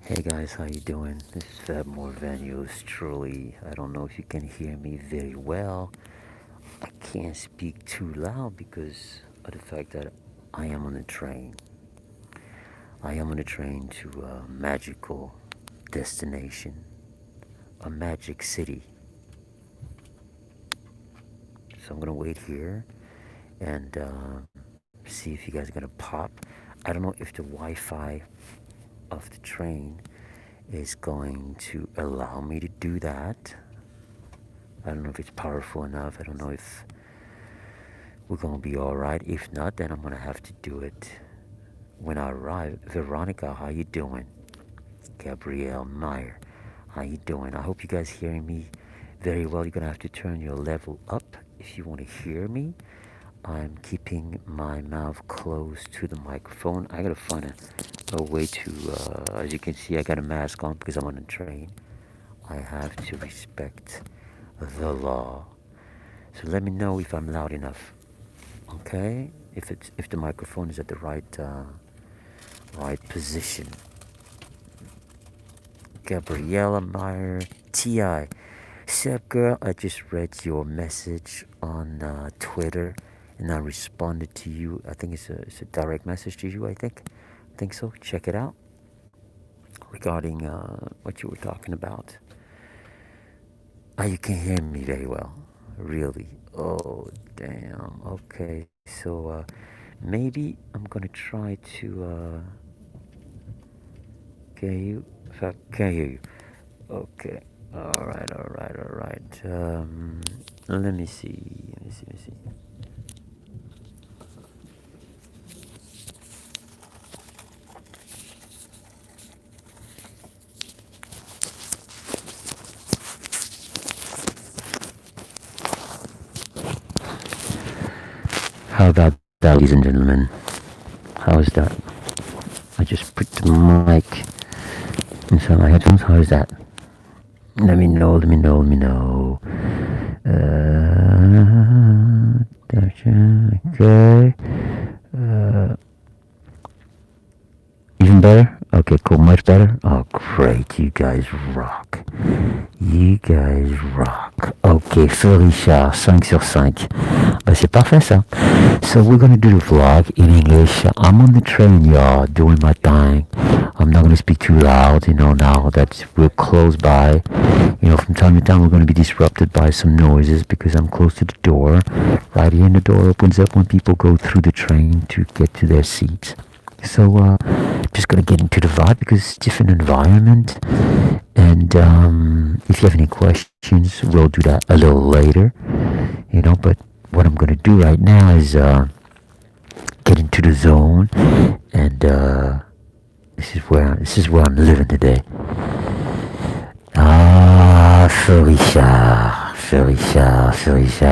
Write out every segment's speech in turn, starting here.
Hey guys, how you doing? This is Morvan, yours truly. I don't know if you can hear me very well. I can't speak too loud because of the fact that I am on a train. I am on a train to a magical destination, a magic city. So I'm gonna wait here and see if you guys are gonna pop. I don't know if the Wi-Fi of the train is going to allow me to do that. I don't know if it's powerful enough. I don't know if we're gonna be all right. If not, then I'm gonna have to do it when I arrive. Veronica, how you doing? Gabrielle Meyer, how you doing? I hope you guys hearing me very well. You're gonna have to turn your level up if you want to hear me. I'm keeping my mouth close to the microphone. I gotta find a way to, as you can see, I got a mask on because I'm on a train. I have to respect the law. So let me know if I'm loud enough. Okay, if the microphone is at the right position. Gabriella Meyer, Ti, Seb girl, I just read your message on Twitter, and I responded to you. I think it's a direct message to you. I think so. Check it out regarding what you were talking about. You can hear me very well, really. Oh damn. Okay, so maybe I'm gonna try to can you? If I can hear you. Okay. All right. All right. All right. Let me see. Let me see. Let me see. How about that, ladies and gentlemen? How is that? I just put the mic inside my headphones. How is that? Let me know. Let me know. Let me know. Okay. Even better? Okay, cool. Much better? Oh, great. You guys rock. You guys rock. Ok, Felicia, 5 sur 5. Bah, c'est parfait ça. So we're gonna do the vlog in English. I'm on the train, y'all, doing my thing. I'm not gonna speak too loud, now that we're close by. From time to time we're gonna be disrupted by some noises because I'm close to the door. Right here, and the door opens up when people go through the train to get to their seats. So just gonna get into the vibe because it's a different environment. And if you have any questions, we'll do that a little later. But what I'm gonna do right now is get into the zone, and this is where I'm living today. Felicia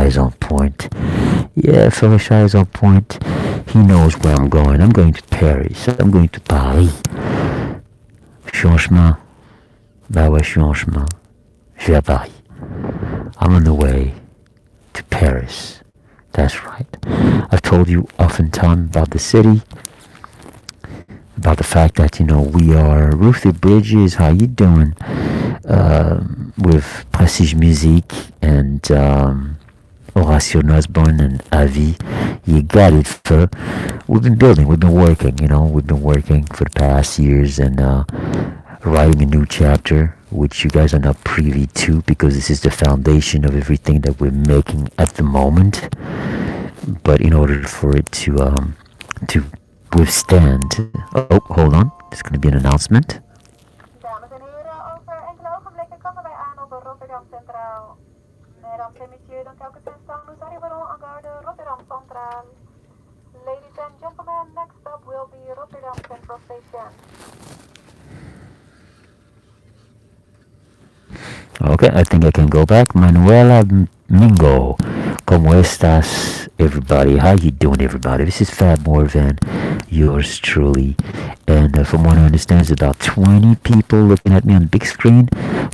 is on point. Yeah, Felicia is on point. He knows where I'm going. I'm going to Paris. I'm going to Paris. Je suis en chemin. Bah ouais, je suis en chemin. Je vais à Paris. I'm on the way to Paris. That's right. I've told you oftentimes about the city, about the fact that, we are Ruthie Bridges. How you doing? With Prestige Music and Horatio Nosborn and Avi. You got it, for we've been building, we've been working, we've been working for the past years and writing a new chapter, which you guys are not privy to because this is the foundation of everything that we're making at the moment. But in order for it to withstand, oh, hold on, there's going to be an announcement. Dames en heren, over enkele ogenblikken komen wij aan op Rotterdam Centraal. Mesdames et messieurs, donc quelques instants, nous arriverons en gare de Rotterdam Centraal. Ladies and gentlemen, next stop will be Rotterdam Central Station. Okay, I think I can go back. Manuela Mingo, ¿cómo estás, everybody? How you doing, everybody? This is Fab Morvan, yours truly. And from what I understand, it's about 20 people looking at me on the big screen.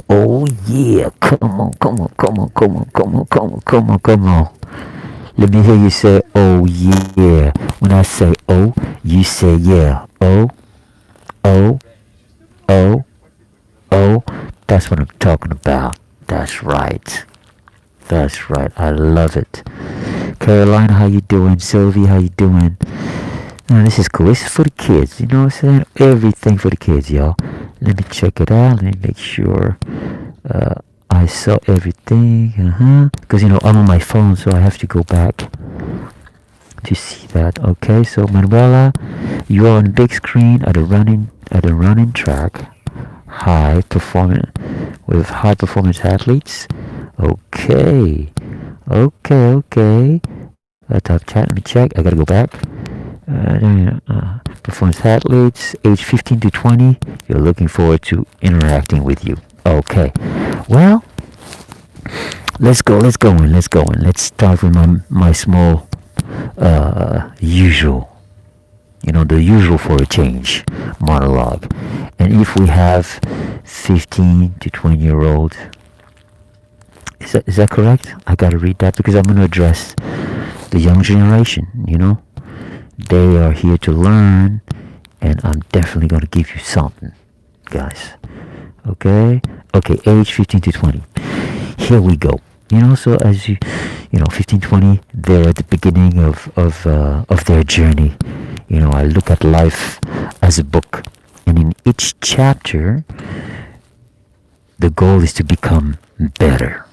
Oh yeah, come on, come on, come on, come on, come on, come on, come on, come on. Let me hear you say, oh yeah. When I say oh, you say yeah. Oh, oh, oh, That's what I'm talking about. That's right. That's right. I love it. Caroline, how you doing? Sylvie, how you doing? This is cool. This is for the kids. You know what I'm saying? Everything for the kids, y'all. Let me check it out. Let me make sure I saw everything. Because, I'm on my phone, so I have to go back to see that. Okay, so Manuela, you're on big screen at a running track. High performance with high performance athletes. Okay. Top chat. Let me check. I gotta go back. Performance athletes, age 15 to 20. You're looking forward to interacting with you. Okay. Well, let's go. Let's start with my small usual. The usual for a change monologue. And if we have 15 to 20-year-old, is that correct? I gotta read that because I'm gonna address the young generation. They are here to learn, and I'm definitely gonna give you something, guys. Okay, age 15 to 20. Here we go. So as 15, 20, they're at the beginning of their journey. I look at life as a book, and in each chapter, the goal is to become better.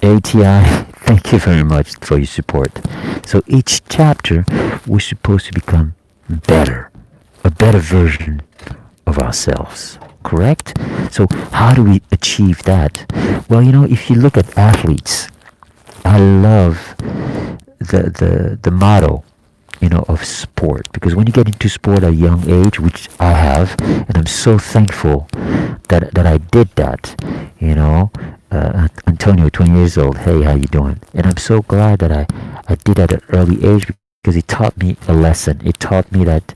ATI, thank you very much for your support. So each chapter, we're supposed to become better, a better version of ourselves, correct? So how do we achieve that? Well, if you look at athletes, I love the motto, of sport, because when you get into sport at a young age, which I have, and I'm so thankful that I did that, Antonio, 20 years old, hey, how you doing? And I'm so glad that I did that at an early age, because it taught me a lesson. It taught me that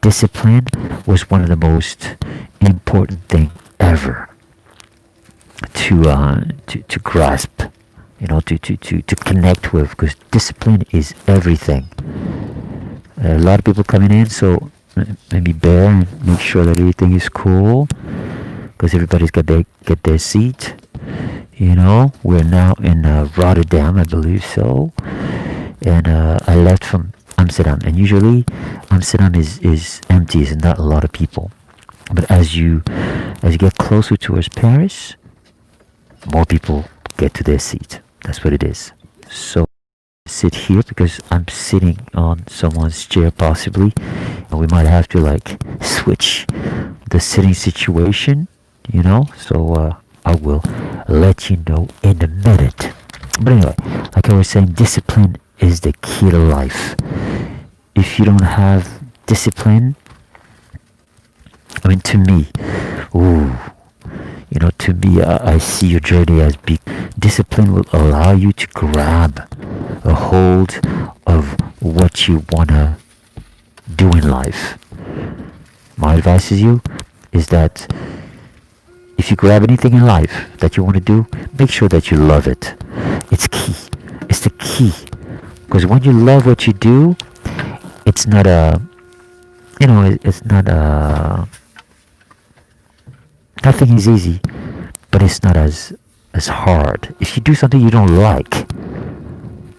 discipline was one of the most important thing ever to grasp, to connect with, because discipline is everything. A lot of people coming in, so maybe bear and make sure that everything is cool, because everybody's got get their seat. We're now in Rotterdam, I believe so, and I left from Amsterdam, and usually Amsterdam is empty, it's not a lot of people. But as you get closer towards Paris, more people get to their seat. That's what it is. So sit here because I'm sitting on someone's chair possibly, and we might have to switch the sitting situation, so I will let you know in a minute. But anyway, like I was saying, discipline is the key to life. If you don't have discipline, to me, I see your journey as big. Discipline will allow you to grab a hold of what you want to do in life. My advice to you is that if you grab anything in life that you want to do, make sure that you love it. It's key. It's the key. Because when you love what you do, it's not nothing is easy, but it's not as hard. If you do something you don't like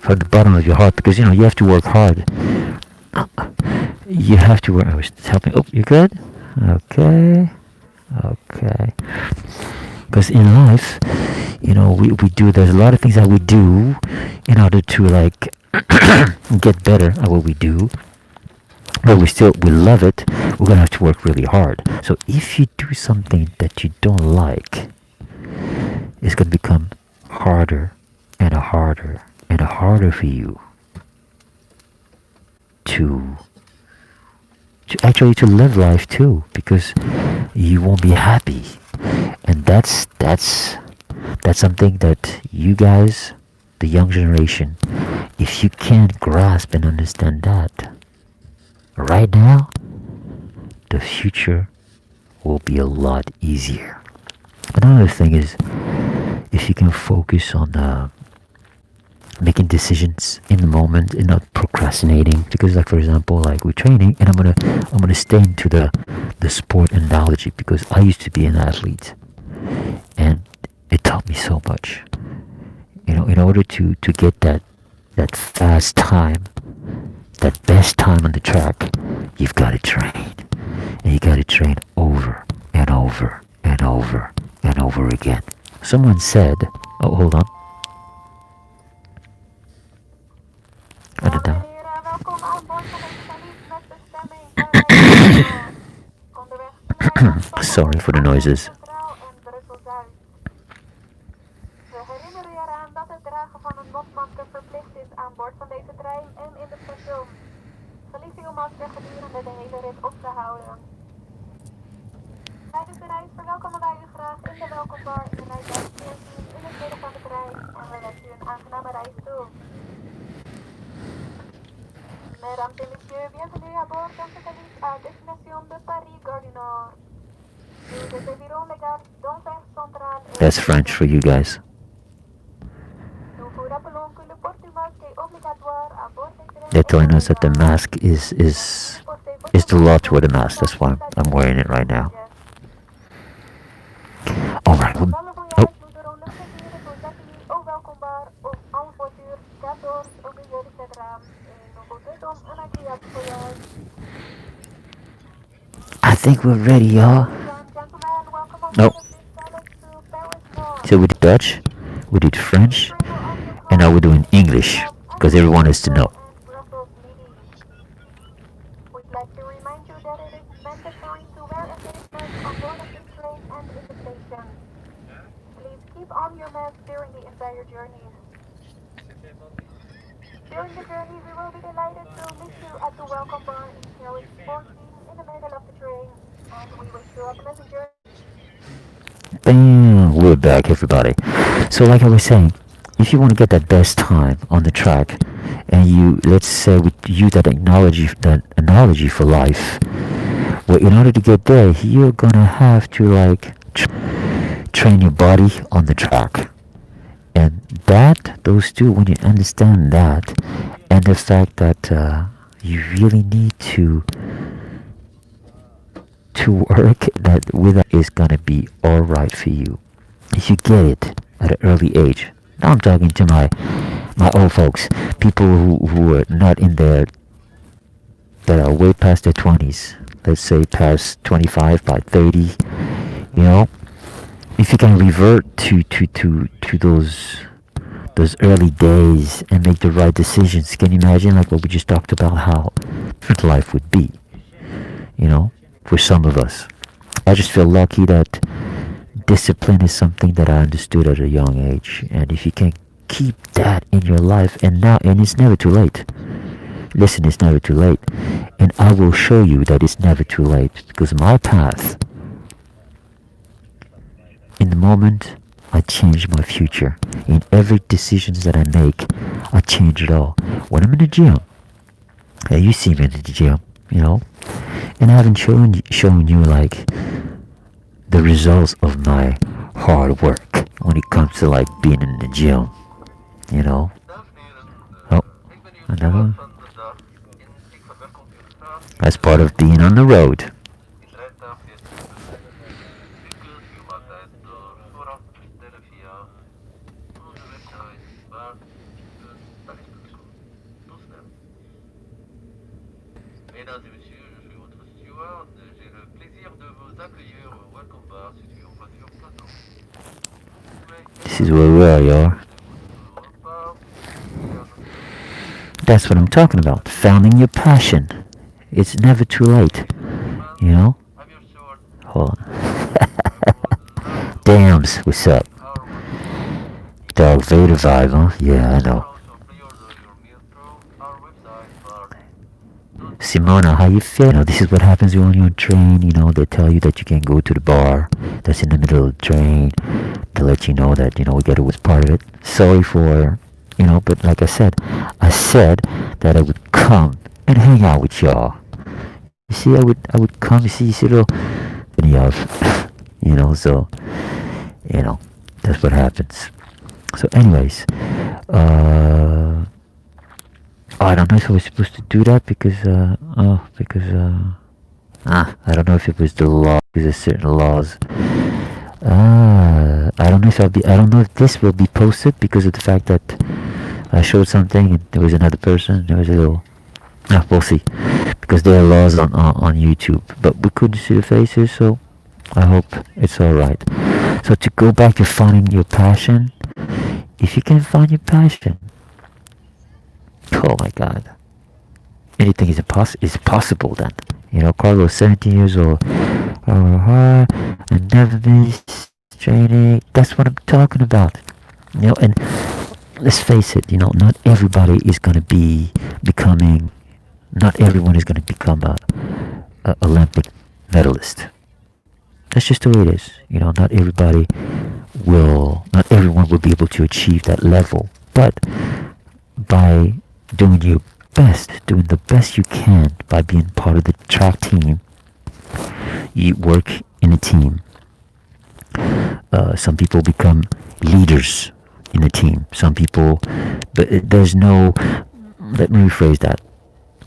from the bottom of your heart, because you have to work hard. You have to work. I was helping. Oh, you good? Okay. Because in life, we do. There's a lot of things that we do in order to get better at what we do. But we love it. We're gonna have to work really hard. So if you do something that you don't like, it's gonna become harder and harder and harder for you to actually to live life too, because you won't be happy. And that's something that you guys, the young generation, if you can't grasp and understand that right now, the future will be a lot easier. Another thing is, if you can focus on making decisions in the moment and not procrastinating. Because, like for example, like we're training, and I'm gonna stay into the sport analogy because I used to be an athlete, and it taught me so much. In order to get that fast time, that best time on the track, you've got to train, and you got to train over and over and over and over again. Someone said, "Oh, hold on." Dames en heren, welkom aan boord van deze verlies met bestemming Parijs-Niort. Onderweg snelheid van Sorry for the noises. Centraal en Brussel-Zuid. We herinneren je eraan dat het dragen van een mondmasker verplicht is aan boord van deze trein en in de station. Verlies uw masker gedurende de hele rit op te houden. Tijdens de reis verwelkomen wij u graag in de welkombar in de rijtuig 14 in het midden van de trein en we wensen u een aangename reis toe. Mesdames et messieurs, bienvenue à bord dans ce colis à destination de Paris-Gare du Nord. Nous desservirons les gares d'Anvers Centrale. That's French for you guys. Nous vous rappelons que le port du masque est obligatoire à bord des trains. They're telling us that the mask is the law to wear the mask. That's why I'm wearing it right now. All right. Oh. I think we're ready, y'all. Nope. So we did Dutch, we did French, and now we're doing English, because everyone has to know. We'd like to remind you that it is mandatory to wear a face mask on board of this train and in the station. Please keep on your mask during the entire journey. During the journey, we will be delighted to meet you at the welcome bar in carriage 14 in the middle of the train, and we wish you a pleasant journey. Bam! We're back, everybody. So, like I was saying, if you want to get that best time on the track, and let's say we use that analogy for life, well, in order to get there, you're gonna have to train your body on the track. And those two, when you understand that, and the fact that you really need to work that with is gonna be all right for you if you get it at an early age. Now I'm talking to my old folks, people who are not in their, that are way past their 20s. Let's say past 25, by 30. If you can revert to those early days and make the right decisions, can you imagine like what we just talked about, how different life would be, for some of us. I just feel lucky that discipline is something that I understood at a young age, and if you can keep that in your life, and it's never too late. Listen, it's never too late, and I will show you that it's never too late, because my path, in the moment, I change my future. In every decisions that I make, I change it all. When I'm in the gym, you see me in the gym, and I haven't shown you like the results of my hard work when it comes to like being in the gym, Oh, another one. That's part of being on the road. Mesdames et messieurs, je suis votre steward. J'ai le plaisir de vous accueillir au welcome bar situé en voiture plateau. This is where we are, y'all. That's what I'm talking about. Founding your passion. It's never too late. Hold on. Dams, what's up? Dog Vader vibe, huh? Yeah, I know. Simona, how you feel? This is what happens when you're on train. They tell you that you can go to the bar that's in the middle of the train to let you know that, we get it was part of it. Sorry for, but like I said that I would come and hang out with y'all. You see, I would come, you see little, so, that's what happens. So anyways, I don't know if I was supposed to do that because I don't know if it was the law, because there's certain laws. I don't know if I don't know if this will be posted because of the fact that I showed something and there was another person. There was a little. We'll see, because there are laws on YouTube, but we couldn't see the faces, so I hope it's all right. So to go back to finding your passion, if you can find your passion, oh my God, anything is possible then. You know, Carlos, 17 years old. I never missed training. That's what I'm talking about. You know, and let's face it, you know, not everybody is going to be becoming, not everyone is going to become a Olympic medalist. That's just the way it is. You know, not everyone will be able to achieve that level. But by doing your best, doing the best you can, by being part of the track team, you work in a team. Some people become leaders in a team. Some people, but there's no, let me rephrase that.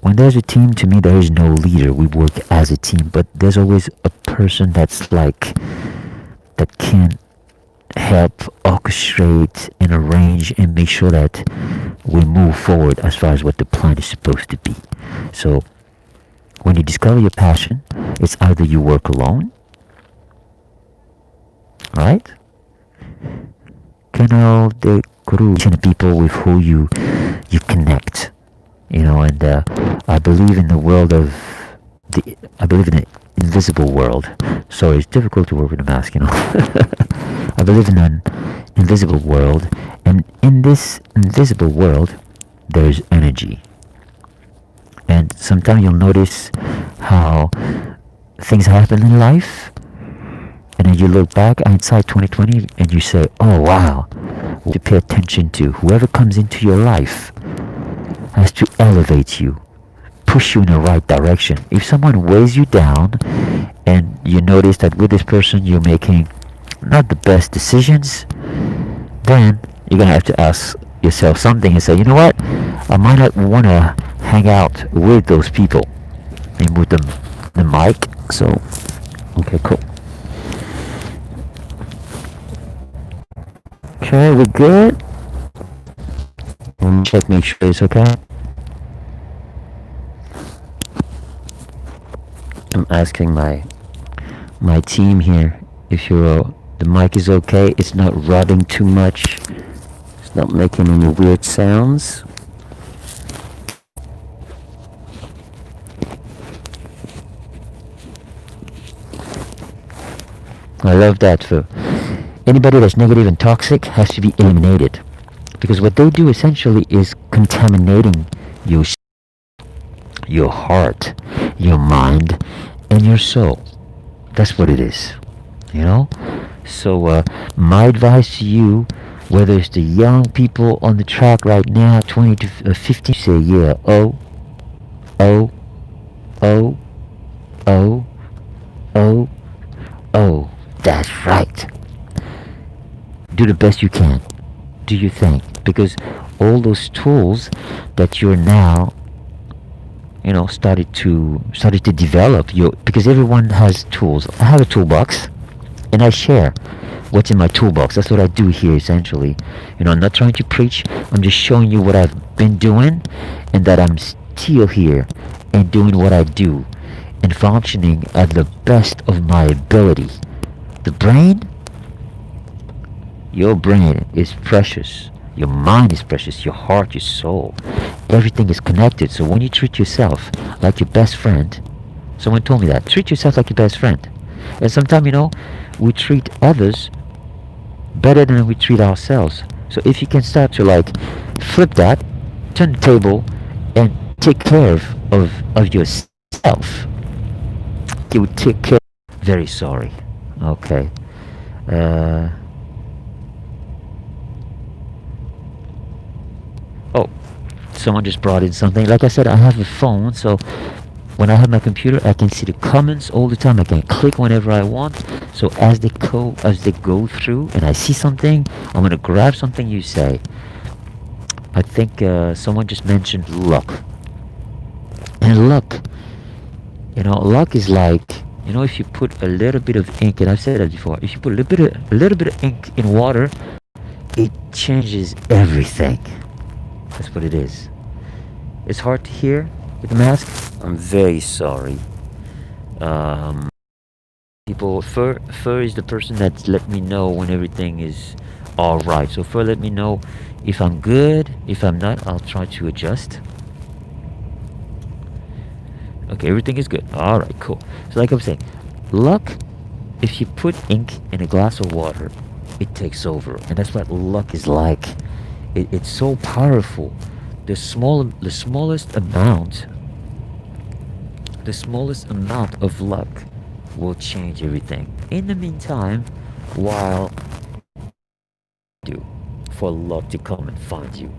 When there's a team, to me, there is no leader. We work as a team, but there's always a person that's like, that can help orchestrate and arrange and make sure that we move forward as far as what the plan is supposed to be. So when you discover your passion, it's either you work alone, right? Canal de Cruz, people with who you connect, you know, and I believe in the world of I believe in the invisible world. Sorry, it's difficult to work with a mask, you know. I believe in an invisible world, and in this invisible world, there's energy. And sometimes you'll notice how things happen in life, and then you look back inside 2020 and you say, oh wow, to pay attention to. Whoever comes into your life has to elevate you, push you in the right direction. If someone weighs you down and you notice that with this person you're making not the best decisions, then you're going to have to ask yourself something and say, you know what, I might not want to hang out with those people. And move the mic. So, okay, cool. Okay, we're good. Let me check, make sure it's okay. I'm asking my team here if the mic is okay. It's not rubbing too much. It's not making any weird sounds. I love that. For anybody that's negative and toxic has to be eliminated, because what they do essentially is contaminating your heart, your mind, and your soul. That's what it is, you know. So my advice to you, whether it's the young people on the track right now, 20 to 50, say yeah, oh, that's right. Do the best you can. Do your thing, because all those tools that you're now, you know, started to develop. Because everyone has tools. I have a toolbox, and I share what's in my toolbox. That's what I do here, essentially. You know, I'm not trying to preach. I'm just showing you what I've been doing, and that I'm still here and doing what I do and functioning at the best of my ability. The brain, your brain is precious. Your mind is precious. Your heart, your soul, everything is connected. So when you treat yourself like your best friend, someone told me that, treat yourself like your best friend. And sometimes, you know, we treat others better than we treat ourselves. So if you can start to like flip that, turn the table, and take care of yourself, you would take care. Very sorry. Okay. Oh, someone just brought in something. Like I said, I have a phone, so when I have my computer, I can see the comments all the time. I can click whenever I want. So as they go through, and I see something, I'm gonna grab something you say. I think someone just mentioned luck. And luck, luck is like, if you put a little bit of ink, and I've said that before, if you put a little bit of ink in water, it changes everything. That's what it is. It's hard to hear with the mask. I'm very sorry. Um, People, Fur is the person that let me know when everything is all right. So Fur, let me know if I'm good. If I'm not, I'll try to adjust. Okay, everything is good. All right, cool. So like I'm saying, luck, if you put ink in a glass of water, it takes over, and that's what luck is like. It's so powerful. The smallest amount of luck will change everything. In the meantime, while do for luck to come and find you,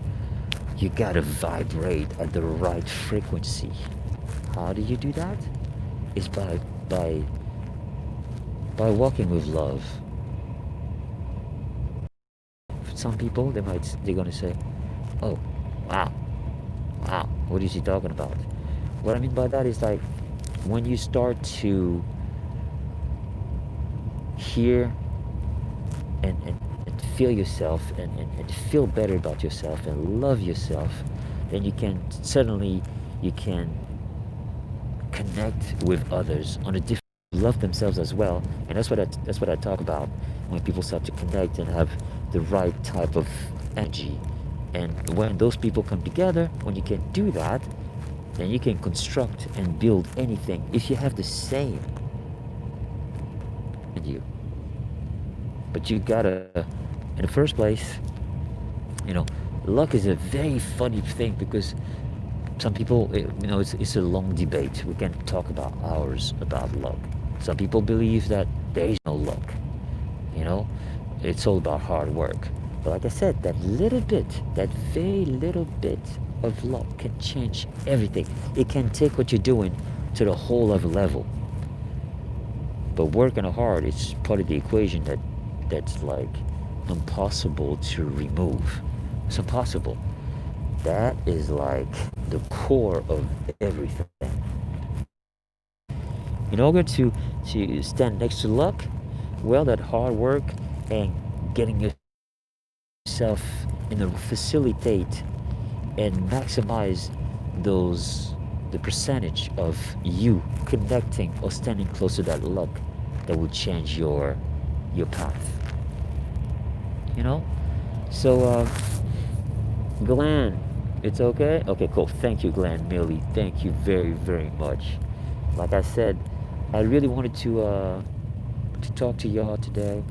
you gotta vibrate at the right frequency. How do you do that? Is by by walking with love. For some people, they're gonna say, "Oh, wow, wow, what is he talking about?" What I mean by that is like when you start to hear and feel yourself and feel better about yourself and love yourself, then you can connect with others on a different love themselves as well. And that's what I talk about when people start to connect and have the right type of energy. And when those people come together, when you can do that, then you can construct and build anything if you have the same in you. But you gotta, in the first place, luck is a very funny thing because some people, it's a long debate. We can talk about hours about luck. Some people believe that there is no luck. It's all about hard work. But like I said, that very little bit of luck can change everything. It can take what you're doing to the whole other level. But working hard is part of the equation that's like impossible to remove. It's impossible. That is like the core of everything. In order to stand next to luck, well, that hard work and getting yourself facilitate and maximize the percentage of you connecting or standing close to that luck that will change your path. So Glenn, it's okay? Okay, cool. Thank you, Glenn, Millie. Thank you very, very much. Like I said, I really wanted to talk to y'all today,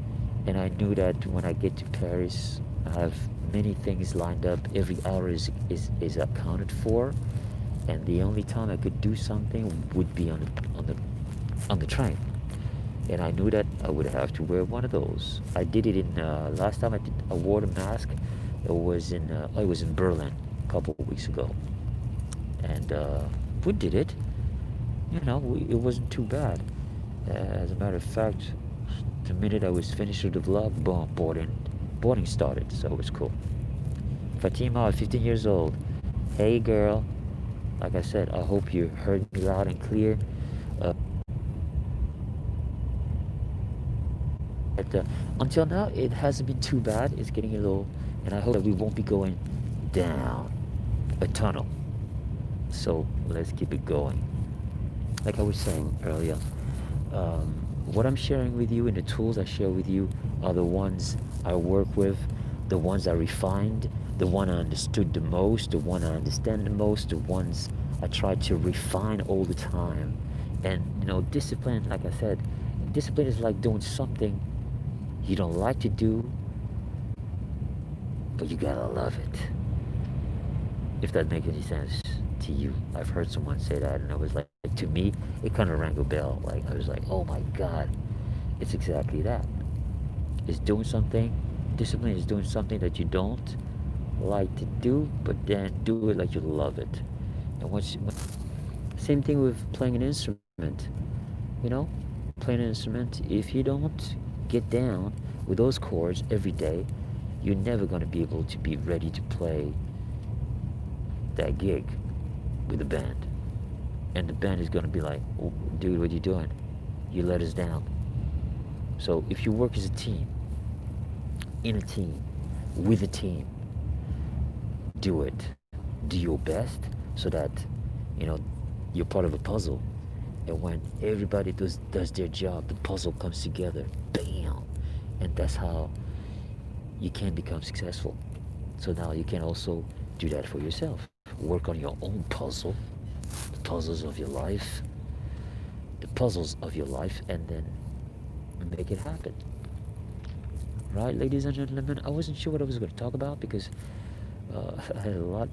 and I knew that when I get to Paris, I have many things lined up. Every hour is accounted for, and the only time I could do something would be on the train. And I knew that I would have to wear one of those. I did it in last time I wore the mask. It was in Berlin a couple of weeks ago, and we did it. It wasn't too bad. As a matter of fact, the minute I was finished with the vlog, boom, boarding started. So it was cool. Fatima, 15 years old. Hey girl. Like I said, I hope you heard me loud and clear. But until now, it hasn't been too bad. It's getting a little, and I hope that we won't be going down a tunnel. So let's keep it going. Like I was saying earlier, what I'm sharing with you and the tools I share with you are the ones I work with, the ones I refined, the one I understood the most, the one I understand the most, the ones I try to refine all the time. And discipline, like I said, discipline is like doing something you don't like to do, but you gotta love it. If that makes any sense to you. I've heard someone say that, and I was like, to me, it kind of rang a bell. Like, I was like, oh my God, it's exactly that. It's doing something, discipline is doing something that you don't like to do, but then do it like you love it. And same thing with playing an instrument. Playing an instrument, if you don't get down with those chords every day, you're never going to be able to be ready to play that gig with the band, and the band is gonna be like, oh, dude, what you doing? You let us down. So if you work as a team, in a team, with a team, do it. Do your best so that you know you're part of a puzzle. And when everybody does their job, the puzzle comes together. Bam! And that's how you can become successful. So now you can also do that for yourself. Work on your own puzzle, the puzzles of your life, and then make it happen. Right, ladies and gentlemen? I wasn't sure what I was going to talk about because I had a lot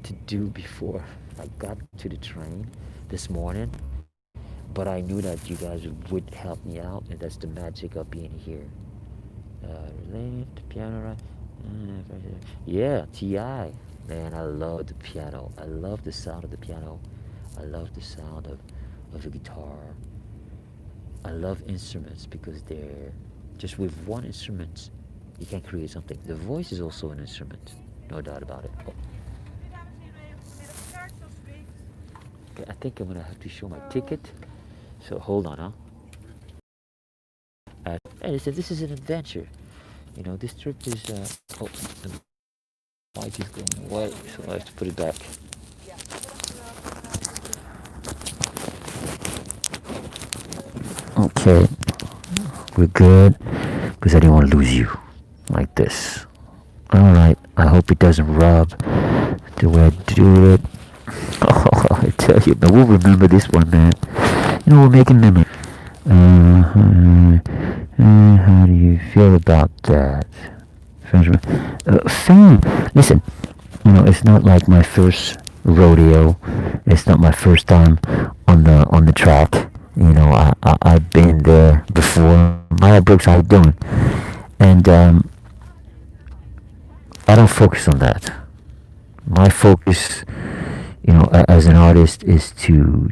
to do before I got to the train this morning. But I knew that you guys would help me out, and that's the magic of being here. Related to piano, right? Yeah, T.I. Man, I love the piano. I love the sound of the piano. I love the sound of a guitar. I love instruments because they're just with one instrument, you can create something. The voice is also an instrument, no doubt about it. Oh. Okay, I think I'm gonna have to show my ticket. So hold on, huh? Hey, they said this is an adventure. You know, this trip is. Oh, the mic is going away, so I have to put it back. Okay, we're good because I didn't want to lose you like this. All right, I hope it doesn't rub the way I do it. Oh, I tell you, man, we'll remember this one, man. You know, we're making memories. How do you feel about that? Fame. Listen, you know, it's not like my first rodeo. It's not my first time on the track. You know, I've been there before. Maya Brooks, how you doing? And I don't focus on that. My focus, you know, as an artist, is to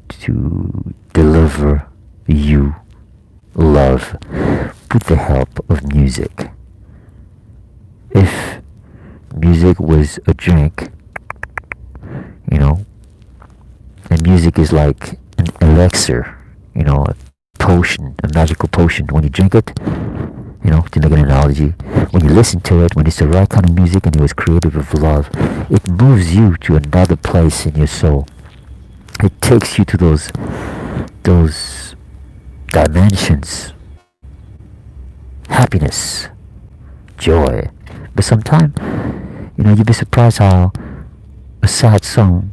deliver you love with the help of music. If music was a drink, you know, and music is like an elixir, you know, a potion, a magical potion. When you drink it, you know, to make an analogy, when you listen to it, when it's the right kind of music and it was created with love, it moves you to another place in your soul. It takes you to those dimensions, happiness, joy. But sometimes, you know, you'd be surprised how a sad song,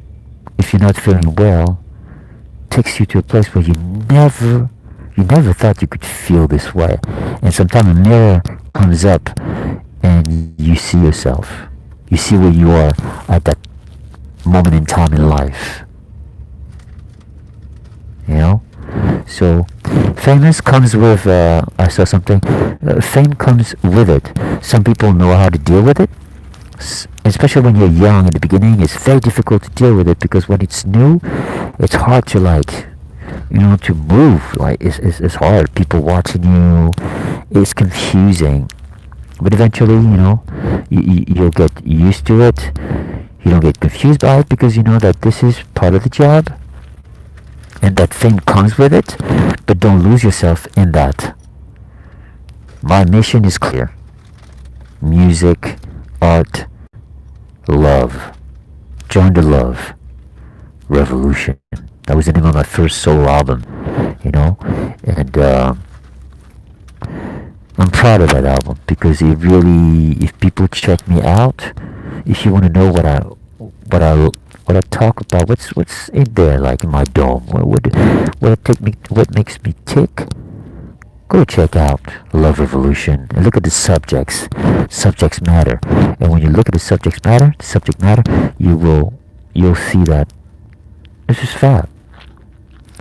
if you're not feeling well, takes you to a place where you never thought you could feel this way. And sometimes a mirror comes up and you see yourself. You see where you are at that moment in time in life. You know? So, famous comes with, I saw something, fame comes with it. Some people know how to deal with it. Especially when you're young at the beginning, it's very difficult to deal with it because when it's new, it's hard to like, you know, to move. Like, it's hard. People watching you, it's confusing. But eventually, you know, you'll get used to it. You don't get confused by it because you know that this is part of the job. And that fame comes with it, but don't lose yourself in that. My mission is clear. Music, art, love. Join the love revolution. That was the name of my first solo album, you know, and I'm proud of that album because it really, if people check me out, if you want to know what I talk about, what's in there, like in my dome, what makes me tick, go check out Love Revolution and look at the subjects. Subjects matter, and when you look at the subject matter, you'll see that this is fact.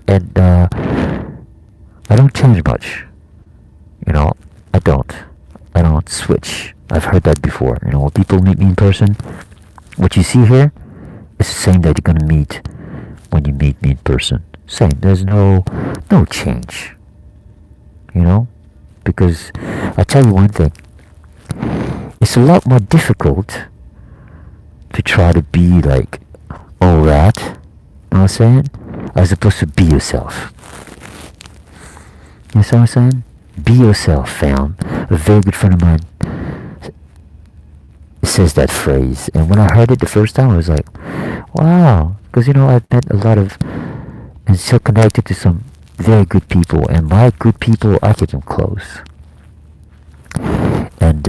And I don't change much, you know. I don't switch. I've heard that before. You know, when people meet me in person, what you see here is the same that you're gonna meet when you meet me in person. Same. There's no change. You know, because I tell you one thing. It's a lot more difficult to try to be like all that. You know what I'm saying? As opposed to be yourself. You know what I'm saying? Be yourself, fam. A very good friend of mine says that phrase, and when I heard it the first time, I was like, wow. Because, you know, I've met a lot of, and still connected to some very good people, and my good people, I keep them close. And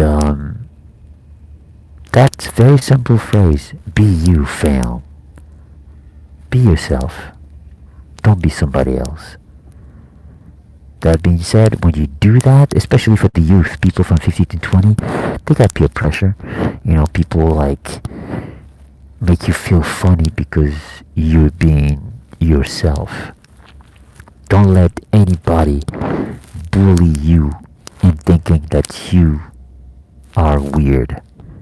that's a very simple phrase. Be you, fam. Be yourself. Don't be somebody else. That being said, when you do that, especially for the youth, people from 15 to 20, they got peer pressure. You know, people like make you feel funny because you're being yourself. Don't let anybody bully you in thinking that you are weird.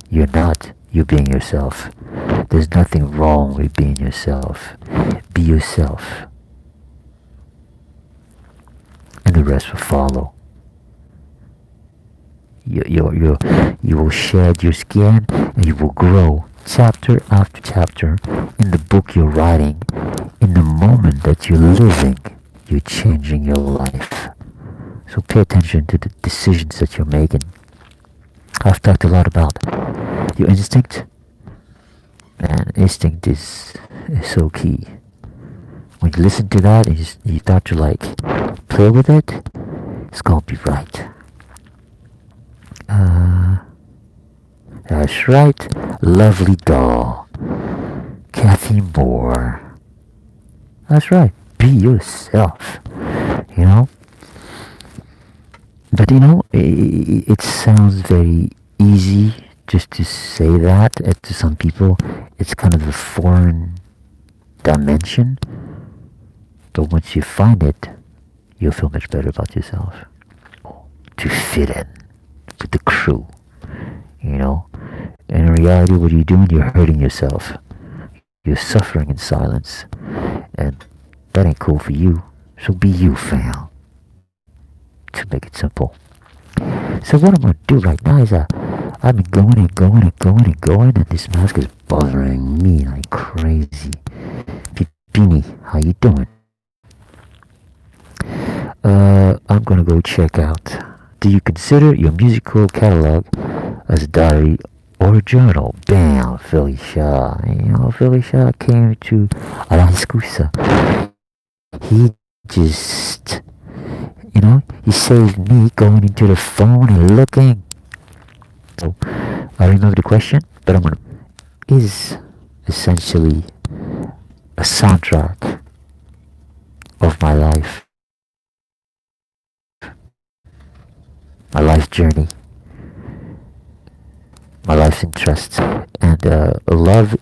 You're not. You're being yourself. There's nothing wrong with being yourself. Be yourself. And the rest will follow. You will shed your skin and you will grow chapter after chapter in the book you're writing. In the moment that you're living, you're changing your life. So pay attention to the decisions that you're making. I've talked a lot about your instinct. Man, instinct is so key. When you listen to that and you start to like play with it, it's gonna be right. That's right. Lovely doll. Kathy Moore. That's right. Be yourself. You know? But you know, it sounds very easy just to say that to some people. It's kind of a foreign dimension. But once you find it, you'll feel much better about yourself. To fit in with the crew, you know? And in reality, what you're doing, you're hurting yourself. You're suffering in silence. And that ain't cool for you. So be you, fam. To make it simple. So what I'm going to do right now is I've been going and going and going and going, and this mask is bothering me like crazy. Beanie, how you doing? I'm gonna go check out. Do you consider your musical catalog as a diary or a journal? Bam, Felicia. You know, Felicia came to La Scusa. He just, you know, he saved me going into the phone and looking. So, I remember the question, but I'm gonna, is essentially a soundtrack of my life. My life journey, my life's interests, and love,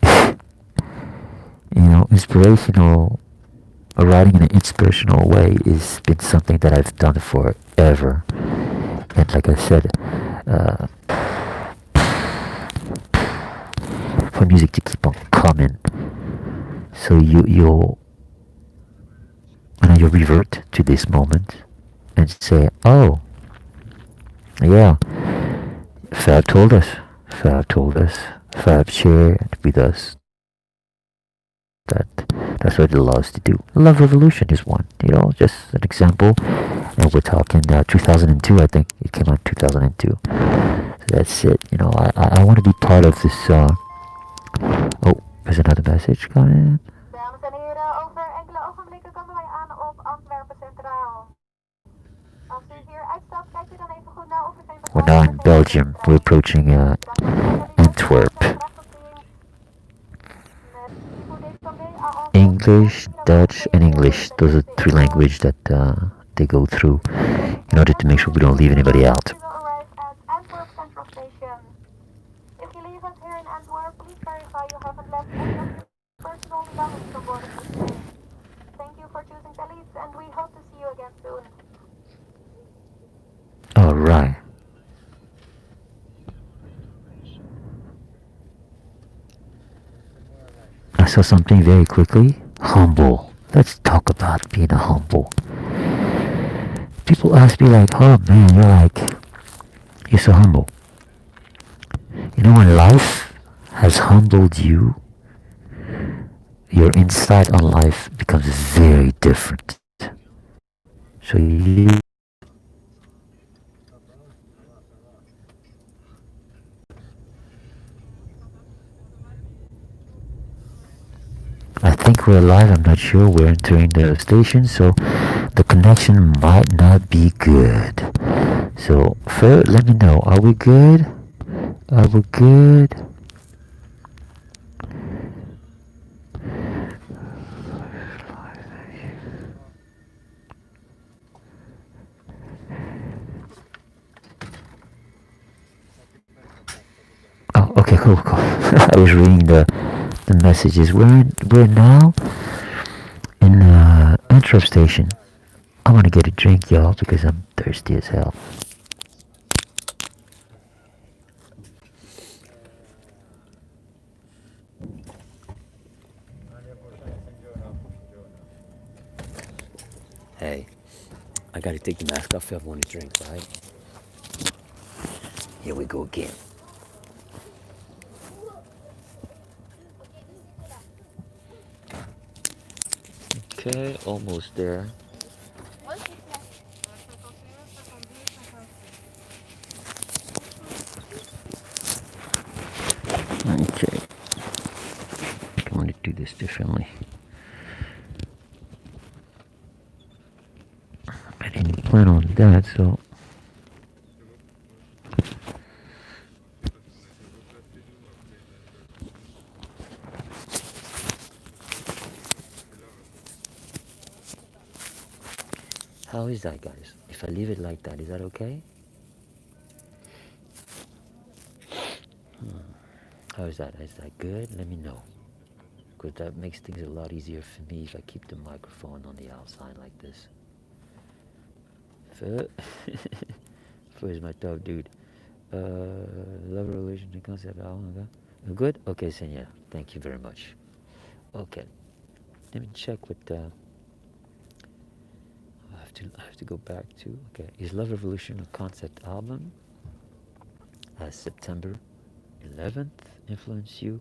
you know, inspirational, writing in an inspirational way has been something that I've done forever. And like I said, for music to keep on coming, so you'll revert to this moment and say, oh, yeah, Fab told us, Fab shared with us that's what it allows to do. The Love Revolution is one, you know, just an example. And we're talking 2002, I think it came out 2002. So that's it, you know. I want to be part of this. Oh, there's another message coming. Dames en heren, over enkele ogenblikken komen wij aan op Antwerpen Centraal. Als u hier uitstapt, kijkt u dan even goed naar of er geen We're now in Belgium. We're approaching Antwerp. English, Dutch, and English. Those are three languages that they go through in order to make sure we don't leave anybody out. You will arrive at Antwerp Central Station. If you leave us here in Antwerp, please verify you haven't left any of your personal belongings on board of this train. Thank you for choosing Thalys, and we hope to see you again soon. All right. I saw something very quickly. Humble. Let's talk about being humble. People ask me like, oh man, you're so humble. You know, when life has humbled you, your insight on life becomes very different. So you, I think we're live. I'm not sure. We're entering the station, so the connection might not be good. So first, let me know. Are we good? Are we good? Oh, okay, cool, cool. I was reading the messages. We're now in Antwerp station. I want to get a drink, y'all, because I'm thirsty as hell. Hey, I gotta take the mask off if I want to drink, right? Here we go again. Okay, almost there. Okay, I want to do this differently. I didn't plan on that, so. How is that, guys? If I leave it like that, is that okay? How is that? Is that good? Let me know. Because that makes things a lot easier for me if I keep the microphone on the outside like this. Fur is my top dude. Love relation to concept. Oh my god. Good? Okay, Senya. Thank you very much. Okay. Let me check what I have to go back to. Okay. Is Love Revolution a concept album? September 11th influence you?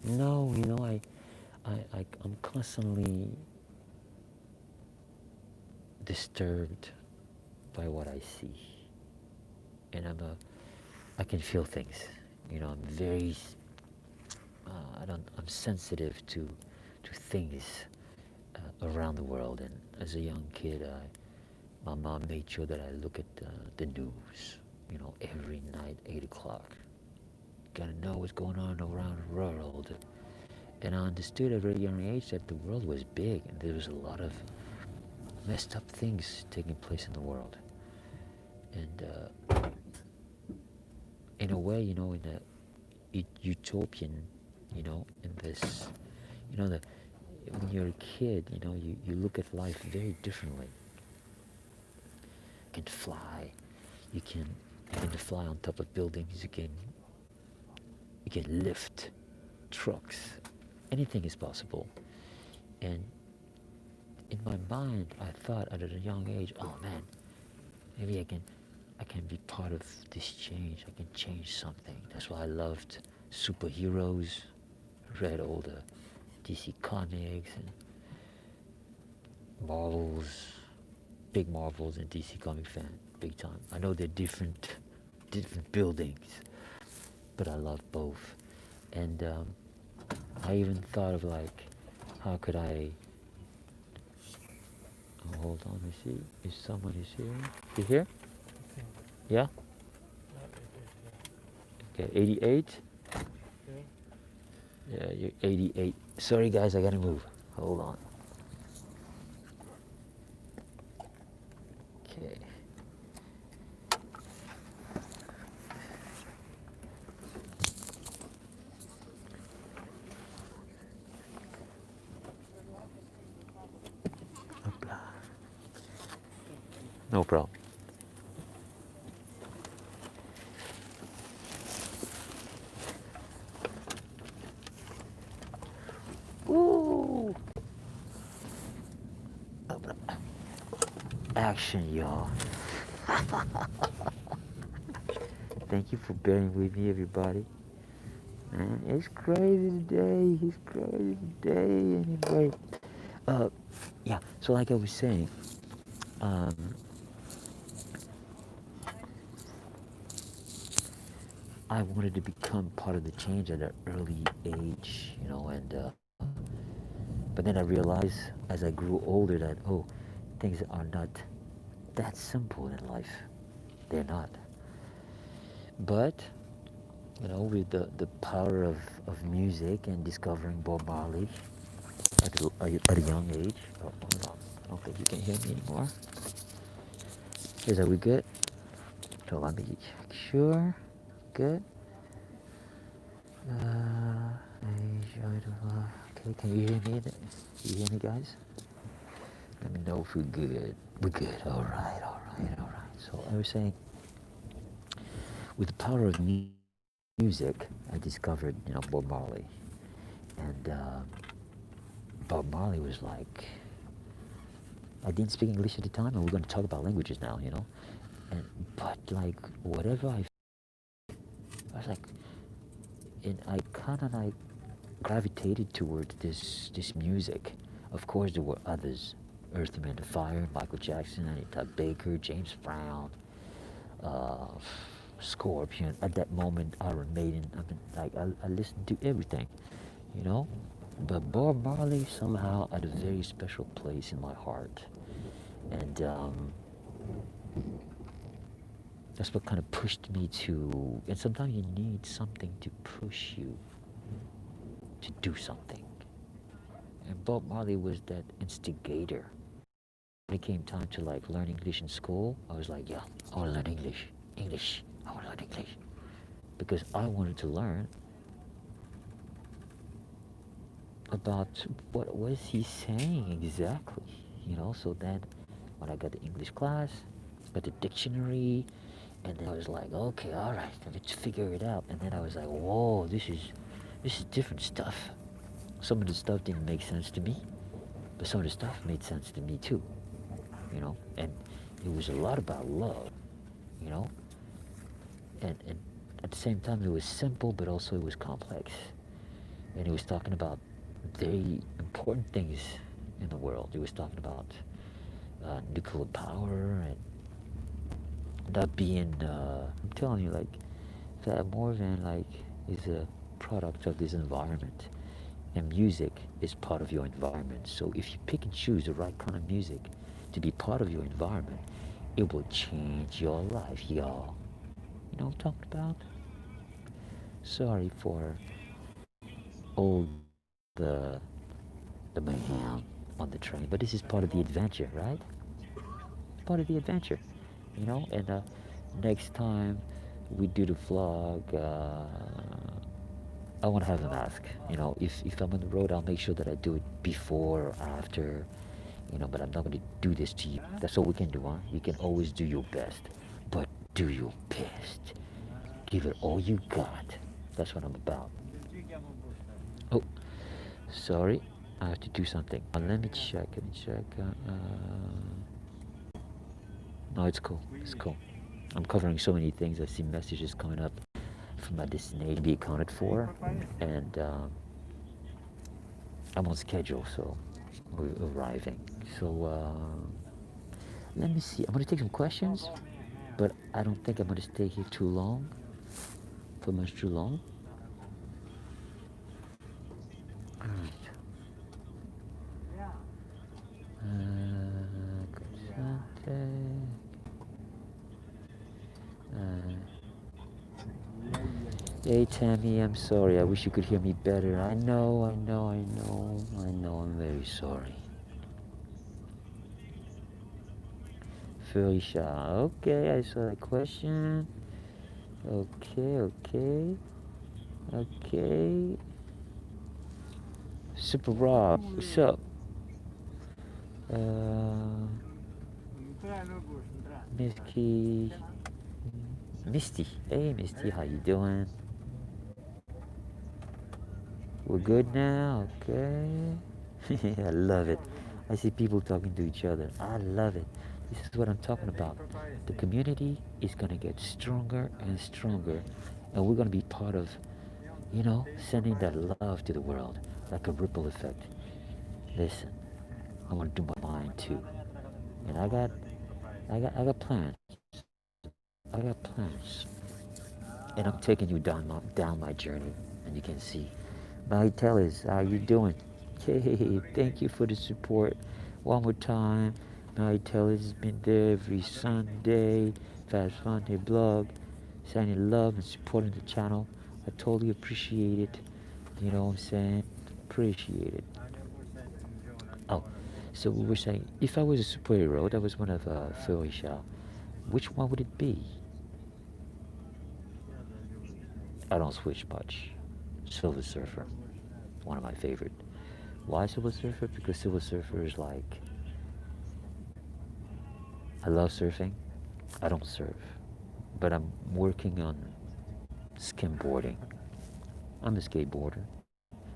No, I'm constantly disturbed by what I see, and I can feel things. I'm very, I'm sensitive to things around the world. And as a young kid, my mom made sure that I look at the news. Every night, 8 o'clock. Gotta know what's going on around the world. And I understood at a very young age that the world was big and there was a lot of messed up things taking place in the world. And in a way, in a utopian, in this, when you're a kid, you look at life very differently. You can fly, you can fly on top of buildings, you can lift trucks, anything is possible. And in my mind, I thought at a young age, oh man, maybe I can be part of this change. I can change something. That's why I loved superheroes. Read all the DC comics and Marvels, big Marvels and DC comic fan, big time. I know they're different buildings, but I love both. And I even thought of like, how could I? Oh, hold on, let me see. If someone is here, you here? Yeah. Okay, 88. Yeah, you're 88. Sorry, guys, I gotta move. Hold on. Okay. No problem. Ooh. Action, y'all. Thank you for bearing with me, everybody. Man, it's crazy today. It's crazy today. Anyway, uh, yeah. So like I was saying, um, I wanted to become part of the change at an early age, and but then I realized as I grew older that things are not that simple in life. They're not. But with the power of music and discovering Bob Marley at a young age. Oh, hold on. I don't think you can hear me anymore. Are we good? So let me check. Sure. Good. Okay, can you hear me? You hear me, guys? Let me know if we're good. We're good. All right, all right, all right. So I was saying, with the power of music, I discovered, Bob Marley. And Bob Marley was like, I didn't speak English at the time, and we're going to talk about languages now, but like, whatever I was like, and I kind of like gravitated towards this music. Of course, there were others: Earth, Wind and Fire, Michael Jackson, Anita Baker, James Brown, uh, Scorpion. At that moment, Iron Maiden. I mean, like I listened to everything, you know. But Bob Marley somehow had a very special place in my heart, and that's what kind of pushed me to. And sometimes you need something to push you to do something. And Bob Marley was that instigator. When it came time to like learn English in school, I was like, yeah, I want to learn English. English. I want to learn English. Because I wanted to learn about what was he saying exactly. So then when I got the English class, got the dictionary, and then I was like, okay, all right, let's figure it out. And then I was like, whoa, this is different stuff. Some of the stuff didn't make sense to me, but some of the stuff made sense to me too. And it was a lot about love, you know, and at the same time it was simple, but also it was complex, and it was talking about very important things in the world. It was talking about nuclear power and not being. I'm telling you, like that Morvan, like is a product of this environment, and music is part of your environment. So if you pick and choose the right kind of music to be part of your environment, it will change your life, y'all. You know what I'm talking about? Sorry for all the the mayhem on the train, but this is part of the adventure, right? It's part of the adventure, And next time we do the vlog, I want to have a mask. If I'm on the road, I'll make sure that I do it before or after. But I'm not going to do this to you. That's all we can do, huh? You can always do your best, but do your best. Give it all you got. That's what I'm about. Oh, sorry. I have to do something. Let me check. Let me check. No, it's cool. It's cool. I'm covering so many things. I see messages coming up from my destination to be accounted for, and I'm on schedule, so we're arriving. So let me see. I'm gonna take some questions, but I don't think I'm gonna stay here too long. For much too long. All right. Hey Tammy, I'm sorry. I wish you could hear me better. I know, I know, I know, I know. I'm very sorry. Felicia, okay, I saw that question. Okay, okay, okay. Super Rob, what's up? Misty, Misty. Hey Misty, how you doing? We're good now, okay? I love it. I see people talking to each other. I love it. This is what I'm talking about. The community is gonna get stronger and stronger, and we're gonna be part of, sending that love to the world like a ripple effect. Listen, I want to do mine too, and I got plans. I got plans, and I'm taking you down my journey, and you can see. My tell is, how you doing? Hey, thank you for the support. One more time, my tell has been there every Sunday. FAB'S FUNDAY blog, sending love and supporting the channel. I totally appreciate it. You know what I'm saying? Appreciate it. Oh, so we were saying, if I was a superhero, that was one of Felicia, which one would it be? I don't switch much. Silver Surfer, one of my favorite. Why Silver Surfer? Because Silver Surfer is like, I love surfing. I don't surf, but I'm working on skimboarding. I'm a skateboarder,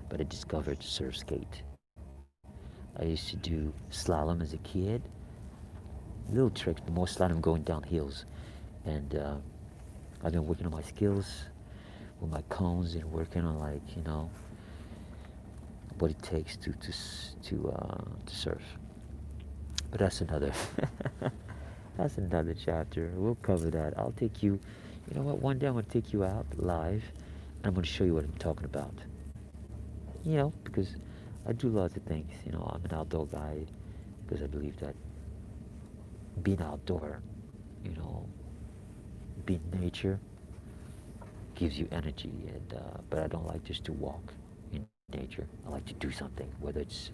but I discovered surf skate. I used to do slalom as a kid. Little tricks, but more slalom going down hills. And I've been working on my skills with my cones and working on, like, what it takes to surf. But that's another that's another chapter. We'll cover that. I'll take you. You know what? One day I'm gonna take you out live, and I'm gonna show you what I'm talking about. Because I do lots of things. I'm an outdoor guy because I believe that being outdoor, you know, being nature gives you energy. And but I don't like just to walk in nature. I like to do something, whether it's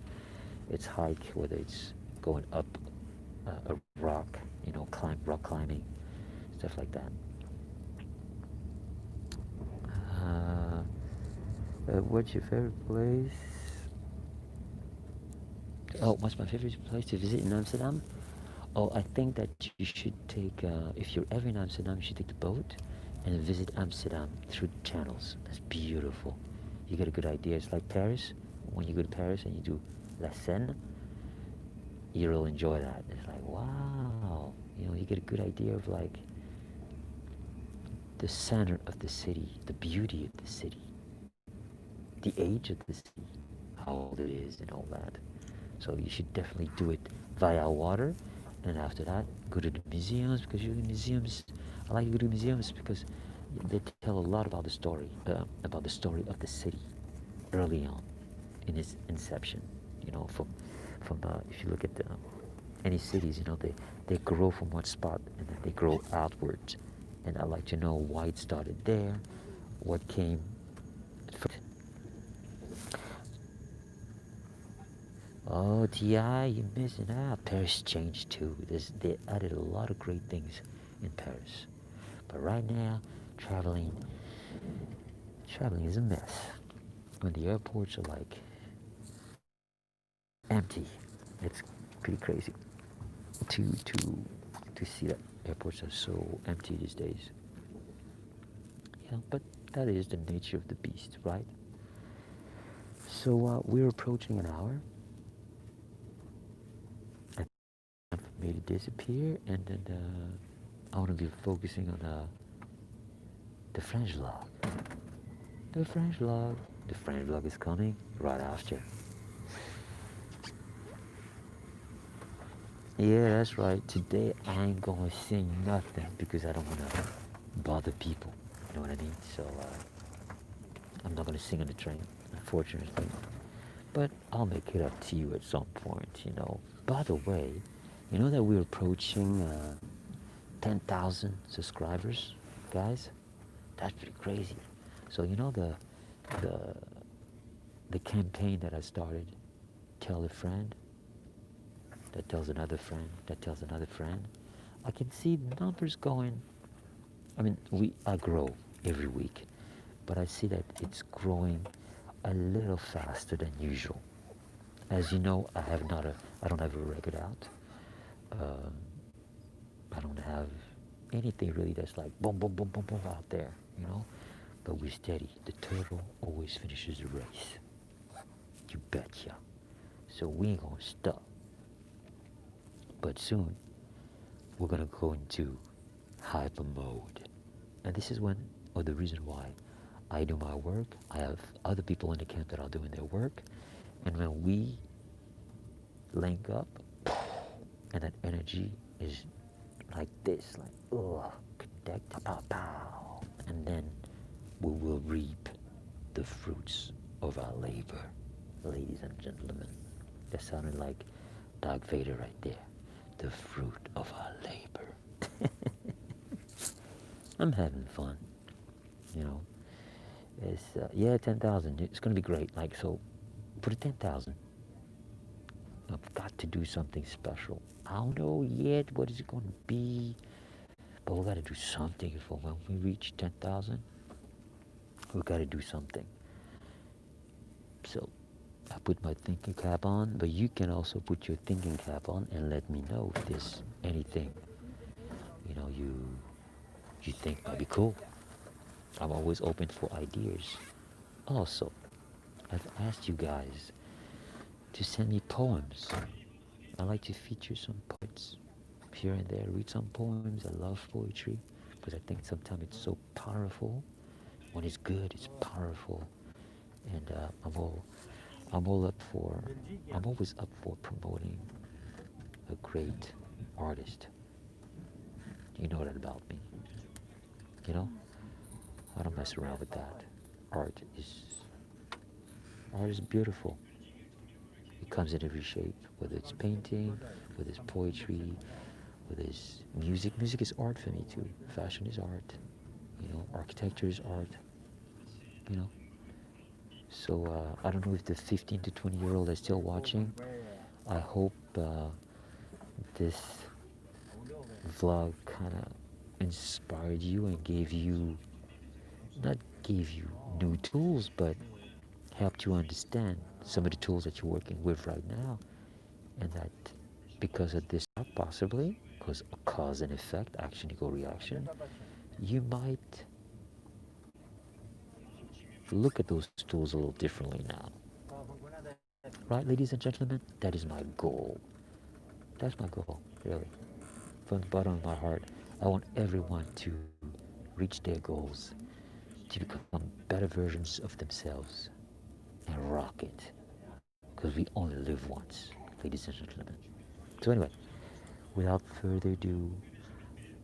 hike, whether it's going up a rock, rock climbing, stuff like that. What's your favorite place? Oh, what's my favorite place to visit in Amsterdam? Oh, I think that you should take, if you're ever in Amsterdam, you should take the boat and visit Amsterdam through the channels. That's beautiful. You get a good idea. It's like Paris. When you go to Paris and you do La Seine, you'll enjoy that. It's like, wow. You get a good idea of, like, the center of the city, the beauty of the city, the age of the city, how old it is, and all that. So you should definitely do it via water, and after that, go to the museums, because museums. I like to go to museums because they tell a lot about the story of the city early on in its inception. From if you look at any cities, they grow from one spot and then they grow outwards. And I like to know why it started there, what came first. Oh, Ti, you're missing out. Paris changed too. They added a lot of great things in Paris. But right now, traveling is a mess. When the airports are like empty, it's pretty crazy to see that airports are so empty these days. But that is the nature of the beast, right? So we're approaching an hour. I made it disappear, and then I want to be focusing on the French vlog. The French vlog. The French vlog is coming right after. Yeah, that's right. Today I ain't gonna sing nothing because I don't wanna bother people. You know what I mean? So I'm not gonna sing on the train, unfortunately. But I'll make it up to you at some point. By the way, you know that we're approaching 10,000 subscribers, guys? That's pretty crazy. So the the campaign that I started, tell a friend, that tells another friend, that tells another friend. I can see the numbers going. I mean, I grow every week, but I see that it's growing a little faster than usual. As you know, I don't have a record out. Um, I don't have anything really that's like boom, boom, boom, boom, boom out there. But we're steady. The turtle always finishes the race. You betcha. So we ain't gonna stop. But soon, we're gonna go into hyper mode. And this is the reason why I do my work. I have other people in the camp that are doing their work. And when we link up, and that energy is like this, like, connect, pow, pow. And then we will reap the fruits of our labor, ladies and gentlemen. That sounded like Darth Vader right there. The fruit of our labor. I'm having fun, you know. It's, yeah, 10,000. It's going to be great. Like, so, put a 10,000. I've got to do something special. I don't know yet what is it going to be, but we got to do something for when we reach 10,000. We got to do something. So, I put my thinking cap on, but you can also put your thinking cap on and let me know if there's anything, you know, you think might be cool. I'm always open for ideas. Also, I've asked you guys to send me poems. I like to feature some poets here and there, read some poems. I love poetry because I think sometimes it's so powerful. When it's good, it's powerful. And I'm always up for promoting a great artist. You know that about me. You know, I don't mess around with that. Art is beautiful. It comes in every shape, whether it's painting, whether it's poetry, whether it's music. Music is art for me too. Fashion is art. You know, architecture is art. You know. So I don't know if the 15 to 20-year-old are still watching. I hope this vlog kind of inspired you and not gave you new tools, but helped you understand some of the tools that you're working with right now. And that because of this, possibly, because of cause and effect, action equal reaction, you might look at those tools a little differently now. Right, ladies and gentlemen? That is my goal. That's my goal, really. From the bottom of my heart, I want everyone to reach their goals, to become better versions of themselves, and rock it. Because we only live once, ladies and gentlemen. So anyway, without further ado,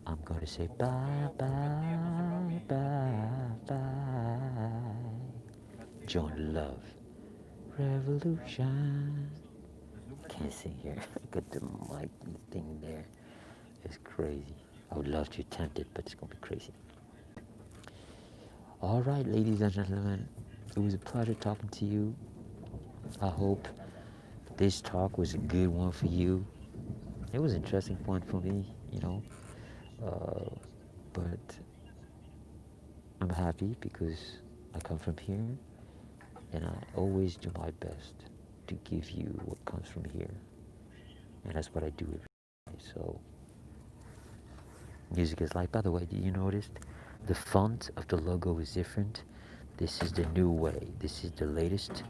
I'm going to say bye, bye, bye, bye. Join love, revolution. Can't sing here. Got the mic thing there. It's crazy. I would love to attempt it, but it's going to be crazy. All right, ladies and gentlemen, it was a pleasure talking to you. I hope this talk was a good one for you. It was an interesting one for me, you know. But I'm happy because I come from here and I always do my best to give you what comes from here. And that's what I do every day. So, music is life. By the way, did you notice the font of the logo is different? This is the new way. This is the latest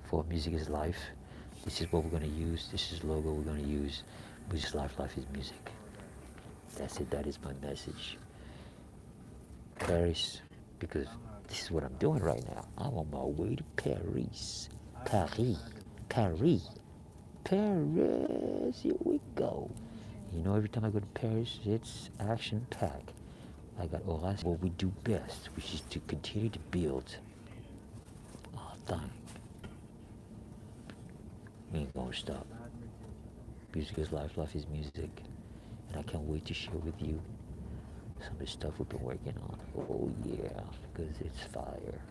for Music is Life. This is what we're going to use. This is the logo we're going to use. Music is life, life is music. That's it. That is my message. Paris, because this is what I'm doing right now. I'm on my way to Paris. Paris. Here we go. You know, every time I go to Paris, it's action-packed. I got Horace, what we do best, which is to continue to build. Oh, dang. We ain't gonna stop. Music is life, life is music. And I can't wait to share with you some of the stuff we've been working on. Oh yeah, because it's fire.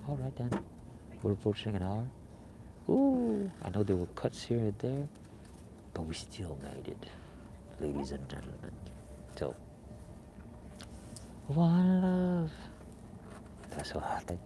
All right then, we're approaching an hour. Ooh, I know there were cuts here and there, but we still made it, ladies and gentlemen. So, one love. That's all I think.